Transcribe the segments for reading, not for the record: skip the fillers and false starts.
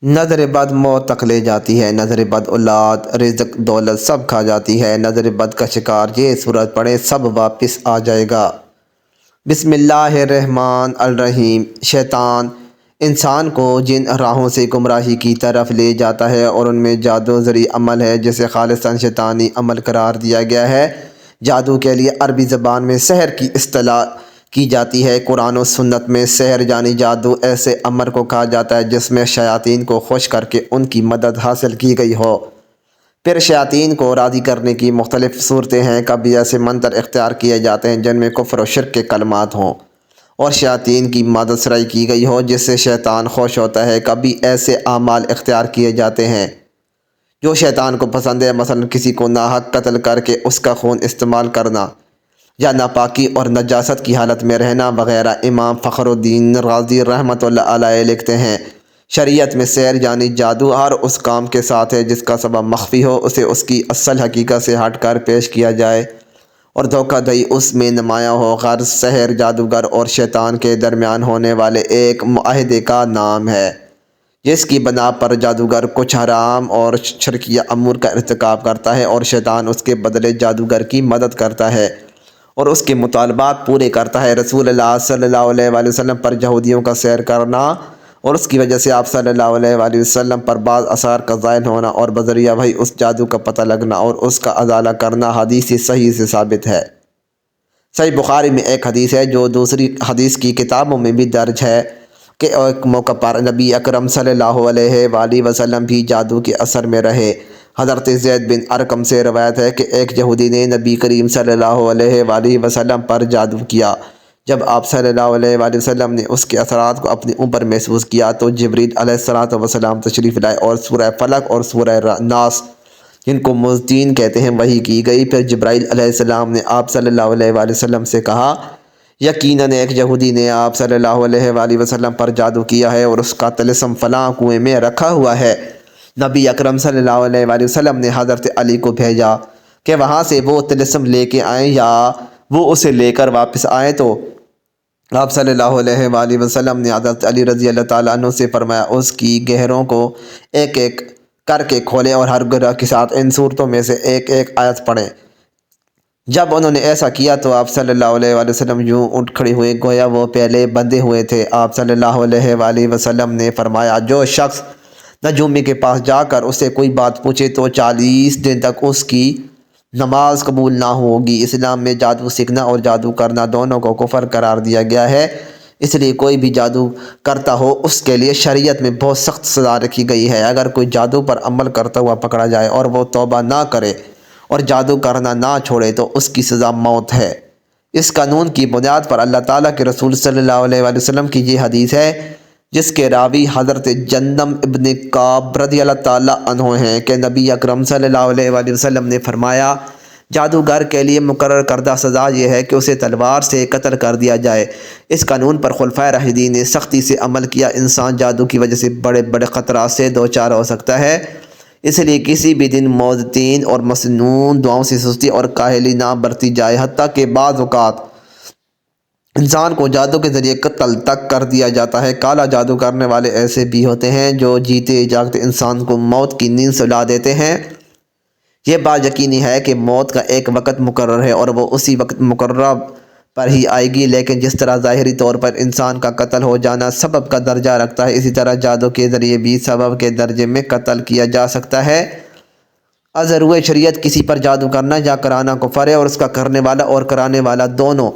نظر بد موت تک لے جاتی ہے، نظر بد اولاد رزق دولت سب کھا جاتی ہے، نظر بد کا شکار یہ صورت پڑے سب واپس آ جائے گا۔ بسم اللہ الرحمن الرحیم۔ شیطان انسان کو جن راہوں سے گمراہی کی طرف لے جاتا ہے اور ان میں جادو زری عمل ہے جسے خالصاً شیطانی عمل قرار دیا گیا ہے۔ جادو کے لیے عربی زبان میں سحر کی اصطلاح کی جاتی ہے۔ قرآن و سنت میں سحر یعنی جادو ایسے امر کو کہا جاتا ہے جس میں شیاطین کو خوش کر کے ان کی مدد حاصل کی گئی ہو۔ پھر شیاطین کو راضی کرنے کی مختلف صورتیں ہیں۔ کبھی ایسے منتر اختیار کیے جاتے ہیں جن میں کفر و شرک کے کلمات ہوں اور شیاطین کی مدد سرائی کی گئی ہو جس سے شیطان خوش ہوتا ہے۔ کبھی ایسے اعمال اختیار کیے جاتے ہیں جو شیطان کو پسند ہے، مثلا کسی کو ناحق قتل کر کے اس کا خون استعمال کرنا یا ناپاکی اور نجاست کی حالت میں رہنا وغیرہ۔ امام فخر الدین رازی رحمۃ اللہ علیہ لکھتے ہیں، شریعت میں سحر یعنی جادو ہر اس کام کے ساتھ ہے جس کا سبب مخفی ہو، اسے اس کی اصل حقیقت سے ہٹ کر پیش کیا جائے اور دھوکہ دہی اس میں نمایاں ہو۔ غرض سحر جادوگر اور شیطان کے درمیان ہونے والے ایک معاہدے کا نام ہے جس کی بنا پر جادوگر کچھ حرام اور شرکیہ امور کا ارتکاب کرتا ہے اور شیطان اس کے بدلے جادوگر کی مدد کرتا ہے اور اس کے مطالبات پورے کرتا ہے۔ رسول اللہ صلی اللہ علیہ وآلہ وسلم پر یہودیوں کا سحر کرنا اور اس کی وجہ سے آپ صلی اللہ علیہ وآلہ وسلم پر بعض آثار کا ظاہر ہونا اور بذریعہ وحی اس جادو کا پتہ لگنا اور اس کا ازالہ کرنا حدیث صحیح سے ثابت ہے۔ صحیح بخاری میں ایک حدیث ہے جو دوسری حدیث کی کتابوں میں بھی درج ہے کہ ایک موقع پر نبی اکرم صلی اللہ علیہ وآلہ وسلم بھی جادو کے اثر میں رہے۔ حضرت زید بن ارقم سے روایت ہے کہ ایک یہودی نے نبی کریم صلی اللہ علیہ وآلہ وسلم پر جادو کیا۔ جب آپ صلی اللہ علیہ وآلہ وسلم نے اس کے اثرات کو اپنے اوپر محسوس کیا تو جبریل علیہ السلام تشریف لائے اور سورہ فلق اور سورہ ناس جن کو معوذتین کہتے ہیں وحی کی گئی۔ پھر جبرائیل علیہ السلام نے آپ صلی اللہ علیہ وآلہ وسلم سے کہا، یقیناً ایک یہودی نے آپ صلی اللہ علیہ وآلہ وسلم پر جادو کیا ہے اور اس کا طلسم فلاں کنویں میں رکھا ہوا ہے۔ نبی اکرم صلی اللہ علیہ وآلہ وسلم نے حضرت علی کو بھیجا کہ وہاں سے وہ طلسم لے کے آئیں یا وہ اسے لے کر واپس آئیں، تو آپ صلی اللہ علیہ وآلہ وسلم نے حضرت علی رضی اللہ تعالیٰ عنہ سے فرمایا اس کی گہروں کو ایک ایک کر کے کھولیں اور ہر گرہ کے ساتھ ان صورتوں میں سے ایک ایک آیت پڑھیں۔ جب انہوں نے ایسا کیا تو آپ صلی اللہ علیہ وآلہ وسلم یوں اٹھ کھڑے ہوئے گویا وہ پہلے بندھے ہوئے تھے۔ آپ صلی اللہ علیہ وآلہ وسلم نے فرمایا، جو شخص نجومی کے پاس جا کر اسے کوئی بات پوچھے تو 40 دن تک اس کی نماز قبول نہ ہوگی۔ اسلام میں جادو سیکھنا اور جادو کرنا دونوں کو کفر قرار دیا گیا ہے، اس لیے کوئی بھی جادو کرتا ہو اس کے لیے شریعت میں بہت سخت سزا رکھی گئی ہے۔ اگر کوئی جادو پر عمل کرتا ہوا پکڑا جائے اور وہ توبہ نہ کرے اور جادو کرنا نہ چھوڑے تو اس کی سزا موت ہے۔ اس قانون کی بنیاد پر اللہ تعالیٰ کے رسول صلی اللہ علیہ وآلہ وسلم کی یہ حدیث ہے جس کے راوی حضرت جندم ابن کعب رضی اللہ تعالیٰ عنہ ہیں کہ نبی اکرم صلی اللہ علیہ وآلہ وسلم نے فرمایا، جادوگر کے لیے مقرر کردہ سزا یہ ہے کہ اسے تلوار سے قتل کر دیا جائے۔ اس قانون پر خلفائے راشدین نے سختی سے عمل کیا۔ انسان جادو کی وجہ سے بڑے بڑے خطرات سے دوچار ہو سکتا ہے، اس لیے کسی بھی دن معوذتین اور مسنون دعاؤں سے سستی اور کاہلی نہ برتی جائے، حتیٰ کہ بعض اوقات انسان کو جادو کے ذریعے قتل تک کر دیا جاتا ہے۔ کالا جادو کرنے والے ایسے بھی ہوتے ہیں جو جیتے جاگتے انسان کو موت کی نیند سلا دیتے ہیں۔ یہ بات یقینی ہے کہ موت کا ایک وقت مقرر ہے اور وہ اسی وقت مقررہ پر ہی آئے گی، لیکن جس طرح ظاہری طور پر انسان کا قتل ہو جانا سبب کا درجہ رکھتا ہے، اسی طرح جادو کے ذریعے بھی سبب کے درجے میں قتل کیا جا سکتا ہے۔ از روئے شریعت کسی پر جادو کرنا یا کرانا کفر ہے اور اس کا کرنے والا اور کرانے والا دونوں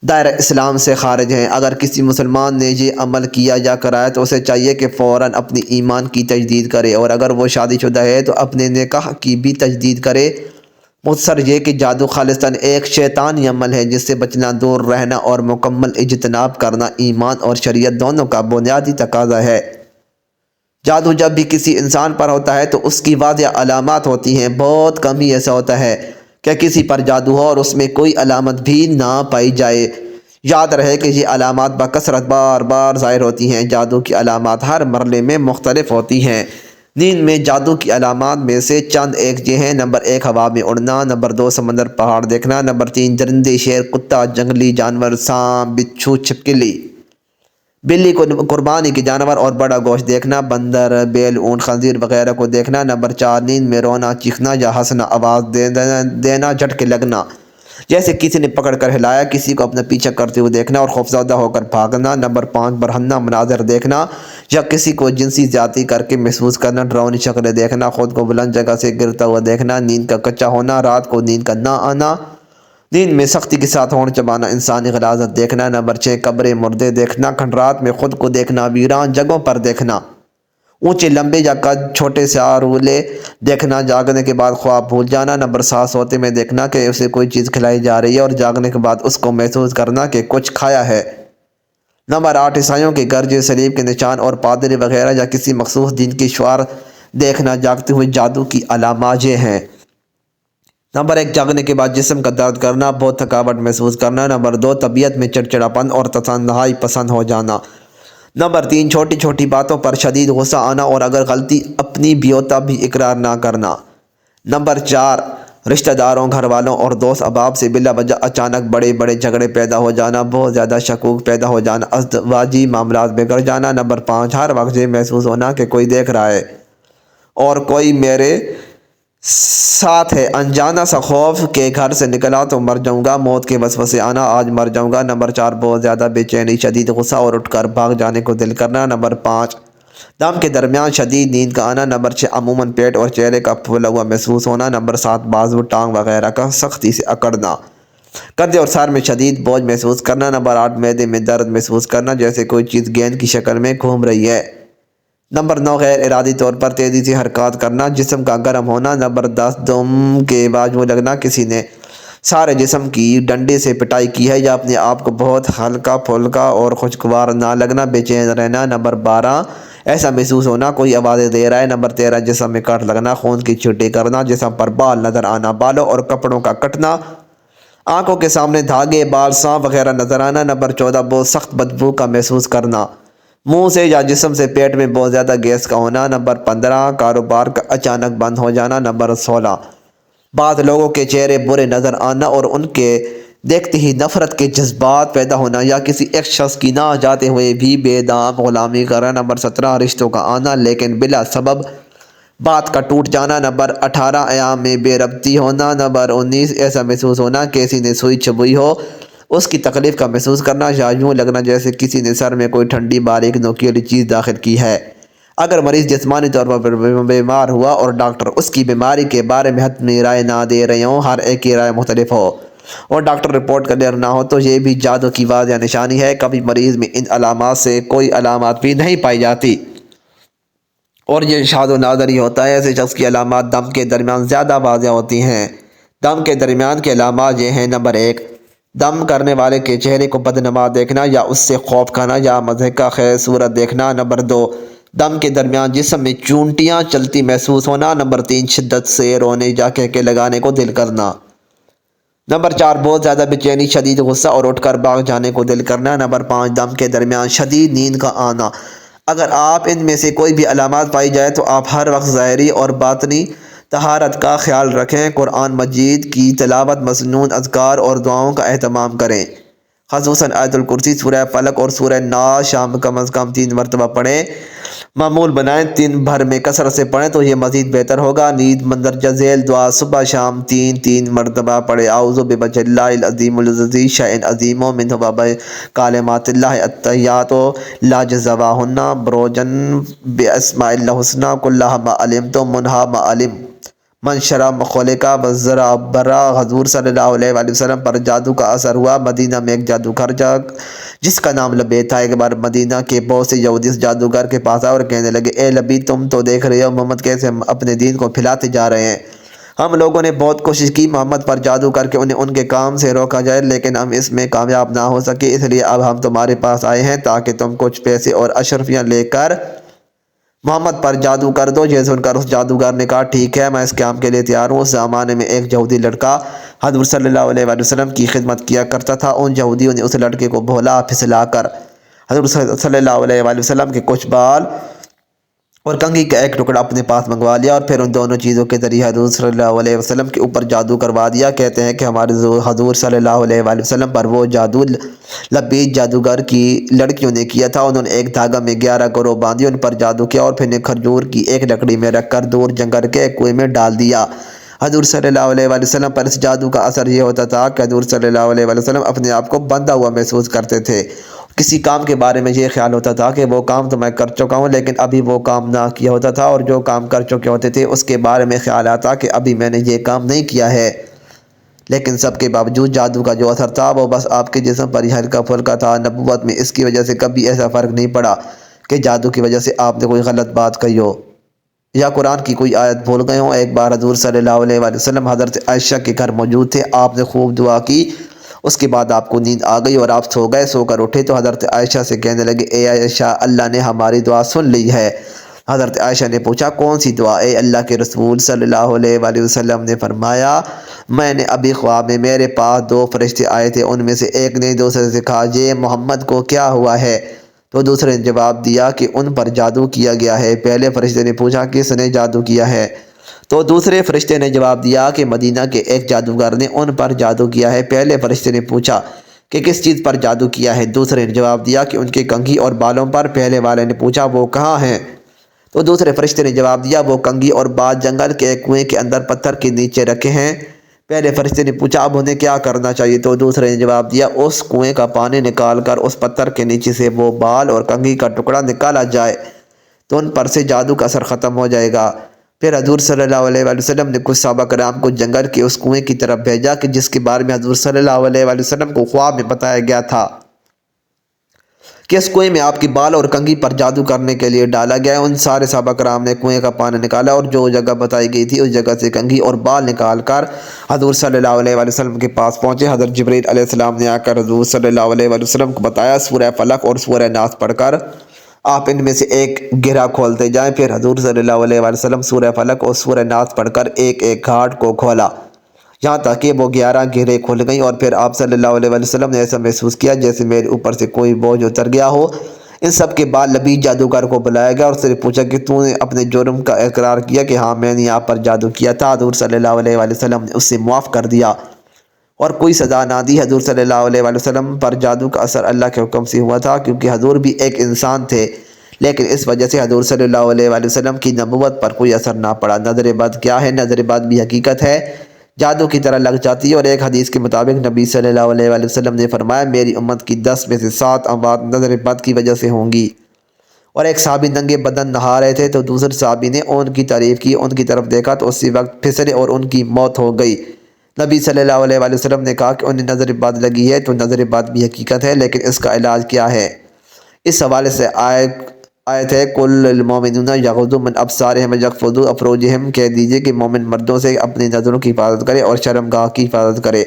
دائرہ اسلام سے خارج ہیں۔ اگر کسی مسلمان نے یہ عمل کیا یا کرایا تو اسے چاہیے کہ فوراً اپنی ایمان کی تجدید کرے، اور اگر وہ شادی شدہ ہے تو اپنے نکاح کی بھی تجدید کرے۔ مختصر یہ کہ جادو خالصاً ایک شیطانی عمل ہے جس سے بچنا، دور رہنا اور مکمل اجتناب کرنا ایمان اور شریعت دونوں کا بنیادی تقاضا ہے۔ جادو جب بھی کسی انسان پر ہوتا ہے تو اس کی واضح علامات ہوتی ہیں۔ بہت کم ہی ایسا ہوتا ہے کہ کسی پر جادو ہو اور اس میں کوئی علامت بھی نہ پائی جائے۔ یاد رہے کہ یہ علامات بکثرت بار بار ظاہر ہوتی ہیں۔ جادو کی علامات ہر مرحلے میں مختلف ہوتی ہیں۔ نیند میں جادو کی علامات میں سے چند ایک یہ ہیں: نمبر 1 ہوا میں اڑنا، نمبر 2 سمندر پہاڑ دیکھنا، نمبر 3 درندے شیر کتا جنگلی جانور سانپ بچھو چھپکلی، بلی کو قربانی کے جانور اور بڑا گوشت دیکھنا، بندر، بیل، اونٹ، خنزیر وغیرہ کو دیکھنا۔ نمبر 4 نیند میں رونا، چیخنا یا ہنسنا، آواز دینا، جھٹکے لگنا جیسے کسی نے پکڑ کر ہلایا، کسی کو اپنا پیچھا کرتے ہوئے دیکھنا اور خوفزدہ ہو کر بھاگنا۔ نمبر 5 برہنہ مناظر دیکھنا یا کسی کو جنسی زیادتی کر کے محسوس کرنا، ڈراؤنی شکلیں دیکھنا، خود کو بلند جگہ سے گرتا ہوا دیکھنا، نیند کا کچا ہونا، رات کو نیند کا نہ آنا، نیند میں سختی کے ساتھ ہونٹ چبانا، انسانی غلاظت دیکھنا۔ نمبر 6 قبریں، مردے دیکھنا، کھنڈرات میں خود کو دیکھنا، ویران جگہوں پر دیکھنا، اونچے لمبے یا قد چھوٹے سیارولے دیکھنا، جاگنے کے بعد خواب بھول جانا۔ نمبر 7 سوتے میں دیکھنا کہ اسے کوئی چیز کھلائی جا رہی ہے اور جاگنے کے بعد اس کو محسوس کرنا کہ کچھ کھایا ہے۔ نمبر 8 عیسائیوں کے گرجے، صلیب کے نشان اور پادری وغیرہ یا کسی مخصوص دین کی شعار دیکھنا جاگتے ہوئے جادو کی علامات یہ ہیں۔ نمبر 1 جاگنے کے بعد جسم کا درد کرنا، بہت تھکاوٹ محسوس کرنا۔ نمبر 2 طبیعت میں چڑچڑاپن اور تنہائی پسند ہو جانا۔ نمبر 3 چھوٹی چھوٹی باتوں پر شدید غصہ آنا اور اگر غلطی اپنی بھی ہو تب بھی اقرار نہ کرنا۔ نمبر 4 رشتہ داروں، گھر والوں اور دوست احباب سے بلا وجہ اچانک بڑے بڑے جھگڑے پیدا ہو جانا، بہت زیادہ شکوک پیدا ہو جانا، ازدواجی معاملات بگڑ جانا۔ نمبر 5 ہر وقت یہ محسوس ہونا کہ کوئی دیکھ رہا ہے اور کوئی میرے ساتھ ہے، انجانا سا خوف کہ گھر سے نکلا تو مر جاؤں گا، موت کے وسوسے آنا، آج مر جاؤں گا۔ نمبر 4 بہت زیادہ بے چینی، شدید غصہ اور اٹھ کر بھاگ جانے کو دل کرنا۔ نمبر 5 دم کے درمیان شدید نیند کا آنا۔ نمبر 6 عموماً پیٹ اور چہرے کا پھولا ہوا محسوس ہونا۔ نمبر 7 بازو، ٹانگ وغیرہ کا سختی سے اکڑنا، کندھے اور سر میں شدید بوجھ محسوس کرنا۔ نمبر 8 معدے میں درد محسوس کرنا جیسے کوئی چیز گیند کی شکل میں گھوم رہی ہے۔ نمبر 9 غیر ارادی طور پر تیزی سے حرکات کرنا، جسم کا گرم ہونا۔ نمبر 10 دم کے بعد یوں لگنا کسی نے سارے جسم کی ڈنڈے سے پٹائی کی ہے یا اپنے آپ کو بہت ہلکا پھلکا اور خوشگوار نہ لگنا، بے چین رہنا۔ نمبر 12 ایسا محسوس ہونا کوئی آوازیں دے رہا ہے۔ نمبر 13 جسم میں کٹ لگنا، خون کی چھٹی کرنا، جسم پر بال نظر آنا، بالوں اور کپڑوں کا کٹنا، آنکھوں کے سامنے دھاگے، بال، سانپ وغیرہ نظر آنا۔ نمبر 14 بہت سخت بدبو کا محسوس کرنا، منہ سے یا جسم سے پیٹ میں بہت زیادہ گیس کا ہونا۔ نمبر 15 کاروبار کا اچانک بند ہو جانا۔ نمبر 16 بعض لوگوں کے چہرے برے نظر آنا اور ان کے دیکھتے ہی نفرت کے جذبات پیدا ہونا یا کسی ایک شخص کی نہ جاتے ہوئے بھی بے دام غلامی کرنا۔ نمبر 17 رشتوں کا آنا لیکن بلا سبب بات کا ٹوٹ جانا۔ نمبر 18 ایام میں بے ربطی ہونا۔ نمبر 19 ایسا محسوس ہونا کہ کسی نے سوئی چبھوئی ہو، اس کی تکلیف کا محسوس کرنا یا یوں لگنا جیسے کسی نے سر میں کوئی ٹھنڈی باریک نوکیلی چیز داخل کی ہے۔ اگر مریض جسمانی طور پر بیمار ہوا اور ڈاکٹر اس کی بیماری کے بارے میں حتمی رائے نہ دے رہے ہوں، ہر ایک کی رائے مختلف ہو اور ڈاکٹر رپورٹ کلیئر نہ ہو تو یہ بھی جادو کی واضح نشانی ہے۔ کبھی مریض میں ان علامات سے کوئی علامات بھی نہیں پائی جاتی اور یہ شاذ و نادر ہی ہوتا ہے۔ ایسے شخص کی علامات دم کے درمیان زیادہ واضح ہوتی ہیں۔ دم کے درمیان کی علامات یہ ہیں۔ نمبر 1 دم کرنے والے کے چہرے کو بدنما دیکھنا یا اس سے خوف کھانا یا مضحکہ خیز صورت دیکھنا۔ نمبر 2 دم کے درمیان جسم میں چونٹیاں چلتی محسوس ہونا۔ نمبر 3 شدت سے رونے یا کہکے لگانے کو دل کرنا۔ نمبر 4 بہت زیادہ بے چینی، شدید غصہ اور اٹھ کر بھاگ جانے کو دل کرنا۔ نمبر 5 دم کے درمیان شدید نیند کا آنا۔ اگر آپ ان میں سے کوئی بھی علامات پائی جائے تو آپ ہر وقت ظاہری اور باطنی طہارت کا خیال رکھیں، قرآن مجید کی تلاوت، مسنون اذکار اور دعاؤں کا اہتمام کریں، خصوصاً آیت الکرسی، سورہ فلق اور سورہ ناس شام کم از کم 3 مرتبہ پڑھیں، معمول بنائیں، دن بھر میں کثرت سے پڑھیں تو یہ مزید بہتر ہوگا۔ نیند مندرجہ ذیل دعا صبح شام 3 مرتبہ پڑھیں۔ اعوذ بوجہ اللہ العظیم الذی شیء عظیم منہ وبکلمات اللہ التحیات لا جزواہن بروجن باسماء اللہ الحسنی کلھا ما علمت منہا ما علم من شرع مخلقہ وزرع برا۔ حضور صلی اللہ علیہ وآلہ وسلم پر جادو کا اثر ہوا۔ مدینہ میں ایک جادوگر جس کا نام لبید تھا، ایک بار مدینہ کے بہت سے یہودی اس جادوگر کے پاس آئے اور کہنے لگے، اے لبید تم تو دیکھ رہے ہو محمد کیسے اپنے دین کو پھیلاتے جا رہے ہیں۔ ہم لوگوں نے بہت کوشش کی محمد پر جادو کر کے انہیں ان کے کام سے روکا جائے لیکن ہم اس میں کامیاب نہ ہو سکے، اس لیے اب ہم تمہارے پاس آئے ہیں تاکہ تم کچھ پیسے اور اشرفیاں لے کر محمد پر جادو کر دو۔ یہ سن کر اس جادوگر نے کہا، ٹھیک ہے، میں اس کام کے لیے تیار ہوں۔ اس زمانے میں ایک یہودی لڑکا حضور صلی اللہ علیہ وآلہ وسلم کی خدمت کیا کرتا تھا۔ ان یہودیوں نے اس لڑکے کو بہلا پھسلا کر حضور صلی اللہ علیہ وآلہ وسلم کے کچھ بال اور کنگھی کا ایک ٹکڑا اپنے پاس منگوا لیا اور پھر ان دونوں چیزوں کے ذریعے حضور صلی اللہ علیہ وسلم کے اوپر جادو کروا دیا۔ کہتے ہیں کہ ہمارے حضور صلی اللہ علیہ وآلہ وسلم پر وہ جادو لبیس جادوگر کی لڑکیوں نے کیا تھا۔ انہوں نے ایک دھاگا میں 11 گروہ باندھی، ان پر جادو کیا اور پھر انہیں کھجور کی ایک لکڑی میں رکھ کر دور جنگل کے ایک کنویں میں ڈال دیا۔ حضور صلی اللہ علیہ وآلہ وسلم پر اس جادو کا اثر یہ ہوتا تھا کہ حضور صلی اللہ علیہ وآلہ وسلم اپنے آپ کو بندھا ہوا محسوس کرتے تھے۔ کسی کام کے بارے میں یہ خیال ہوتا تھا کہ وہ کام تو میں کر چکا ہوں لیکن ابھی وہ کام نہ کیا ہوتا تھا، اور جو کام کر چکے ہوتے تھے اس کے بارے میں خیال آتا کہ ابھی میں نے یہ کام نہیں کیا ہے۔ لیکن سب کے باوجود جادو کا جو اثر تھا وہ بس آپ کے جسم پر ہی ہلکا پھلکا تھا۔ نبوت میں اس کی وجہ سے کبھی ایسا فرق نہیں پڑا کہ جادو کی وجہ سے آپ نے کوئی غلط بات کہی ہو یا قرآن کی کوئی آیت بھول گئے ہوں۔ ایک بار حضور صلی اللہ علیہ وآلہ وسلم حضرت عائشہ کے گھر موجود تھے۔ آپ نے خوب دعا کی، اس کے بعد آپ کو نیند آ گئی اور آپ سو گئے۔ سو کر اٹھے تو حضرت عائشہ سے کہنے لگے، اے عائشہ، اللہ نے ہماری دعا سن لی ہے۔ حضرت عائشہ نے پوچھا، کون سی دعا؟ اے اللہ کے رسول صلی اللہ علیہ وآلہ وسلم نے فرمایا، میں نے ابھی خواب میں میرے پاس 2 فرشتے آئے تھے، ان میں سے ایک نے دوسرے سے کہا، یہ محمد کو کیا ہوا ہے؟ تو دوسرے نے جواب دیا کہ ان پر جادو کیا گیا ہے۔ پہلے فرشتے نے پوچھا، کس نے جادو کیا ہے؟ تو دوسرے فرشتے نے جواب دیا کہ مدینہ کے ایک جادوگر نے ان پر جادو کیا ہے۔ پہلے فرشتے نے پوچھا کہ کس چیز پر جادو کیا ہے؟ دوسرے نے جواب دیا کہ ان کے کنگھی اور بالوں پر۔ پہلے والے نے پوچھا، وہ کہاں ہیں؟ تو دوسرے فرشتے نے جواب دیا، وہ کنگھی اور بال جنگل کے ایک کنویں کے اندر پتھر کے نیچے رکھے ہیں۔ پہلے فرشتے نے پوچھا، اب انہیں کیا کرنا چاہیے؟ تو دوسرے نے جواب دیا، اس کنویں کا پانی نکال کر اس پتھر کے نیچے سے وہ بال اور کنگھی کا ٹکڑا نکالا جائے تو ان پر سے جادو کا اثر ختم ہو جائے گا۔ پھر حضور صلی اللہ علیہ وآلہ وسلم نے کچھ صحابہ کرام کو جنگل کے اس کنویں کی طرف بھیجا کہ جس کے بارے میں حضور صلی اللہ علیہ وآلہ وسلم کو خواب میں بتایا گیا تھا کہ اس کنویں میں آپ کی بال اور کنگھی پر جادو کرنے کے لیے ڈالا گیا ہے۔ ان سارے صحابہ کرام نے کنویں کا پانی نکالا اور جو جگہ بتائی گئی تھی اس جگہ سے کنگھی اور بال نکال کر حضور صلی اللہ علیہ وآلہ وسلم کے پاس پہنچے۔ حضرت جبرائیل علیہ السلام نے آ کر حضور صلی اللہ علیہ وآلہ وسلم کو بتایا، سورہ فلق اور سورہ ناس پڑھ کر آپ ان میں سے ایک گرہ کھولتے جائیں۔ پھر حضور صلی اللہ علیہ وآلہ وسلم سورہ فلق اور سورہ ناس پڑھ کر ایک ایک گھاٹ کو کھولا، یہاں تک کہ وہ 11 گرہیں کھل گئیں، اور پھر آپ صلی اللہ علیہ وآلہ وسلم نے ایسا محسوس کیا جیسے میرے اوپر سے کوئی بوجھ اتر گیا ہو۔ ان سب کے بعد لبیس جادوگر کو بلایا گیا اور اس سے پوچھا کہ تو نے اپنے جرم کا اقرار کیا کہ ہاں میں نے آپ پر جادو کیا تھا؟ حضور صلی اللہ علیہ وآلہ وسلم نے اس سے معاف کر دیا اور کوئی سزا نہ دی۔ حضور صلی اللہ علیہ وآلہ وسلم پر جادو کا اثر اللہ کے حکم سے ہوا تھا، کیونکہ حضور بھی ایک انسان تھے، لیکن اس وجہ سے حضور صلی اللہ علیہ وآلہ وسلم کی نبوت پر کوئی اثر نہ پڑا۔ نظر بد کیا ہے؟ نظر بد بھی حقیقت ہے، جادو کی طرح لگ جاتی ہے، اور ایک حدیث کے مطابق نبی صلی اللہ علیہ وآلہ وسلم نے فرمایا، میری امت کی 10 میں سے 7 اموات نظر بد کی وجہ سے ہوں گی۔ اور ایک صحابی ننگے بدن نہا رہے تھے تو دوسرے صحابی نے ان کی تعریف کی، ان کی طرف دیکھا تو اسی وقت پھسلے اور ان کی موت ہو گئی۔ نبی صلی اللہ علیہ وآلہ وسلم نے کہا کہ انہیں نظر بد لگی ہے، تو نظر بد بھی حقیقت ہے، لیکن اس کا علاج کیا ہے؟ اس حوالے سے آیت ہے، کل المومنون یغضوا من ابصارہم ویحفظوا فروجہم، کہہ دیجئے کہ مومن مردوں سے اپنی نظروں کی حفاظت کرے اور شرمگاہ کی حفاظت کرے۔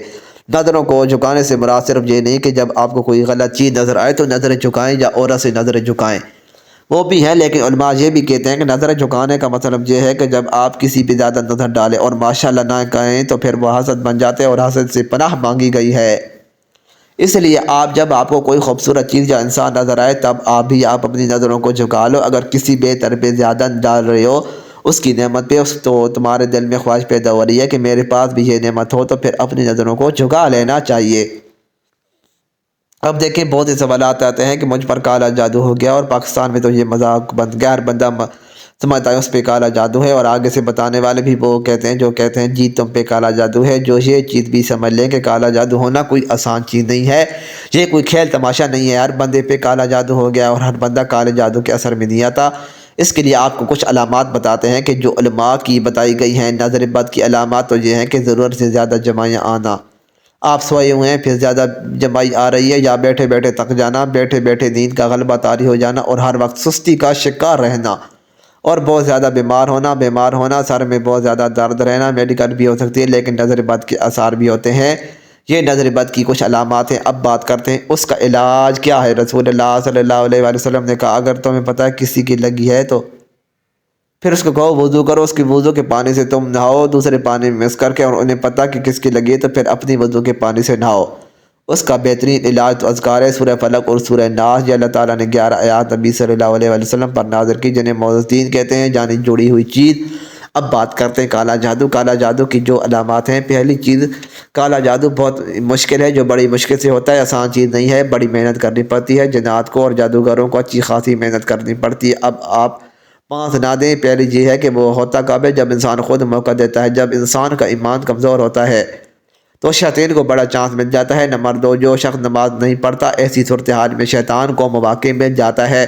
نظروں کو جھکانے سے مراد صرف یہ نہیں کہ جب آپ کو کوئی غلط چیز نظر آئے تو نظریں جھکائیں یا عورت سے نظریں جھکائیں، وہ بھی ہے، لیکن علماء یہ بھی کہتے ہیں کہ نظر جھکانے کا مطلب یہ ہے کہ جب آپ کسی پہ زیادہ نظر ڈالیں اور ماشاءاللہ نہ کہیں تو پھر وہ حسد بن جاتے ہیں، اور حسد سے پناہ مانگی گئی ہے۔ اس لیے جب آپ کو کوئی خوبصورت چیز یا انسان نظر آئے تب آپ اپنی نظروں کو جھکا لو۔ اگر کسی بہتر پہ زیادہ ڈال رہے ہو اس کی نعمت پہ، تو تمہارے دل میں خواہش پیدا ہو رہی ہے کہ میرے پاس بھی یہ نعمت ہو، تو پھر اپنی نظروں کو جھکا لینا چاہیے۔ اب دیکھیں، بہت سے سوالات آتے ہیں کہ مجھ پر کالا جادو ہو گیا، اور پاکستان میں تو یہ مذاق بن گیا، ہر بندہ سمجھتا ہے اس پہ کالا جادو ہے، اور آگے سے بتانے والے بھی وہ کہتے ہیں جو کہتے ہیں جی تم پہ کالا جادو ہے۔ جو یہ چیز بھی سمجھ لیں کہ کالا جادو ہونا کوئی آسان چیز نہیں ہے، یہ کوئی کھیل تماشا نہیں ہے، ہر بندے پہ کالا جادو ہو گیا اور ہر بندہ کالے جادو کے اثر میں نہیں آتا۔ اس کے لیے آپ کو کچھ علامات بتاتے ہیں کہ جو علماء کی بتائی گئی ہیں۔ نظر بد کی علامات تو یہ ہیں کہ ضرورت سے زیادہ جمائیاں آنا، آپ سوئے ہوئے ہیں پھر زیادہ جمائی آ رہی ہے، یا بیٹھے بیٹھے تک جانا، بیٹھے بیٹھے نیند کا غلبہ طاری ہو جانا، اور ہر وقت سستی کا شکار رہنا، اور بہت زیادہ بیمار ہونا، سر میں بہت زیادہ درد رہنا، میڈیکل بھی ہو سکتی ہے، لیکن نظر بد کے آثار بھی ہوتے ہیں۔ یہ نظر بد کی کچھ علامات ہیں۔ اب بات کرتے ہیں اس کا علاج کیا ہے۔ رسول اللہ صلی اللہ علیہ وآلہ وسلم نے کہا، اگر تمہیں پتہ ہے کسی کی لگی ہے تو پھر اس کو کہو وضو کرو، اس کی وضو کے پانی سے تم نہاؤ دوسرے پانی میں مکس کر کے، اور انہیں پتہ کہ کس کی لگی ہے تو پھر اپنی وضو کے پانی سے نہاؤ۔ اس کا بہترین علاج تو اذکار ہے۔ سورہ فلق اور سورہ ناس، یہ اللہ تعالیٰ نے 11 آیات نبی صلی اللہ علیہ وسلم پر نازل کی، جنہیں موذدین کہتے ہیں، یعنی جڑی ہوئی چیز۔ اب بات کرتے ہیں کالا جادو۔ کالا جادو کی جو علامات ہیں، پہلی چیز، کالا جادو بہت مشکل ہے، جو بڑی مشکل سے ہوتا ہے، آسان چیز نہیں ہے، بڑی محنت کرنی پڑتی ہے۔ جنات کو اور جادوگروں کو اچھی خاصی محنت کرنی پڑتی ہے۔ اب آپ 5 نہ دیں۔ پہلی یہ ہے کہ وہ ہوتا کب ہے؟ جب انسان خود موقع دیتا ہے، جب انسان کا ایمان کمزور ہوتا ہے تو شیطان کو بڑا چانس مل جاتا ہے۔ نمبر 2، جو شخص نماز نہیں پڑھتا، ایسی صورتحال میں شیطان کو مواقع مل جاتا ہے۔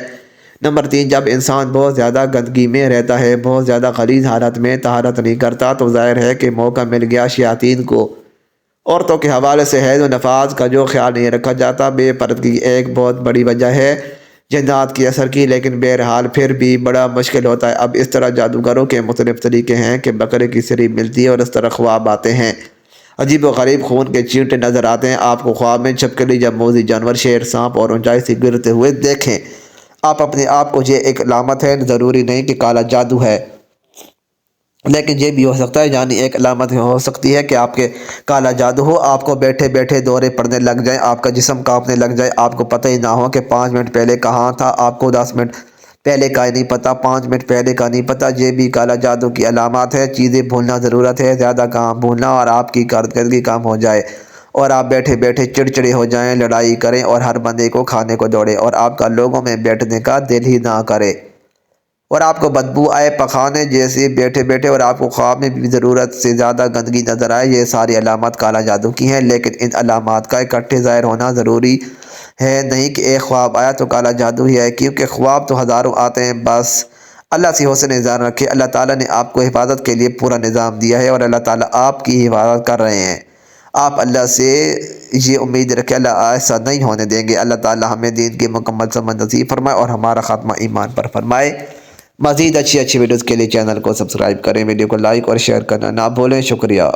نمبر 3، جب انسان بہت زیادہ گندگی میں رہتا ہے، بہت زیادہ غلیظ حالت میں طہارت نہیں کرتا، تو ظاہر ہے کہ موقع مل گیا شیاطین کو۔ عورتوں کے حوالے سے حیض و نفاس کا جو خیال نہیں رکھا جاتا، بے پردگی ایک بہت بڑی وجہ ہے جنات کی اثر کی، لیکن بہرحال پھر بھی بڑا مشکل ہوتا ہے۔ اب اس طرح جادوگروں کے مختلف طریقے ہیں کہ بکرے کی سری ملتی ہے اور اس طرح خواب آتے ہیں، عجیب و غریب خون کے چینٹے نظر آتے ہیں آپ کو خواب میں، چھپکلی یا موذی جانور، شیر، سانپ اور اونچائی سے گرتے ہوئے دیکھیں۔ آپ اپنے آپ کو، یہ ایک علامت ہے، ضروری نہیں کہ کالا جادو ہے، لیکن یہ بھی ہو سکتا ہے، یعنی ایک علامت ہو سکتی ہے کہ آپ کے کالا جادو ہو، آپ کو بیٹھے بیٹھے دورے پڑنے لگ جائیں، آپ کا جسم کانپنے لگ جائے، آپ کو پتہ ہی نہ ہو کہ 5 منٹ پہلے کہاں تھا، آپ کو 10 منٹ پہلے کا ہی نہیں پتہ، 5 منٹ پہلے کا نہیں پتہ، یہ بھی کالا جادو کی علامات ہے۔ چیزیں بھولنا ضرورت ہے، زیادہ کام بھولنا، اور آپ کی کارکردگی کام ہو جائے، اور آپ بیٹھے بیٹھے چڑچڑے ہو جائیں، لڑائی کریں اور ہر بندے کو کھانے کو دوڑیں، اور آپ کا لوگوں میں بیٹھنے کا دل ہی نہ کرے، اور آپ کو بدبو آئے پخانے جیسے بیٹھے بیٹھے، اور آپ کو خواب میں بھی ضرورت سے زیادہ گندگی نظر آئے، یہ ساری علامات کالا جادو کی ہیں۔ لیکن ان علامات کا اکٹھے ظاہر ہونا ضروری ہے نہیں کہ ایک خواب آیا تو کالا جادو ہی ہے، کیونکہ خواب تو ہزاروں آتے ہیں۔ بس اللہ سے حسن ظن رکھے، اللہ تعالیٰ نے آپ کو حفاظت کے لیے پورا نظام دیا ہے، اور اللہ تعالیٰ آپ کی حفاظت کر رہے ہیں۔ آپ اللہ سے یہ امید رکھیں، اللہ ایسا نہیں ہونے دیں گے۔ اللہ تعالیٰ ہمیں دین کی مکمل سمجھ نصیب فرمائے اور ہمارا خاتمہ ایمان پر فرمائے۔ مزید اچھی ویڈیوز کے لیے چینل کو سبسکرائب کریں، ویڈیو کو لائک اور شیئر کرنا نہ بھولیں۔ شکریہ۔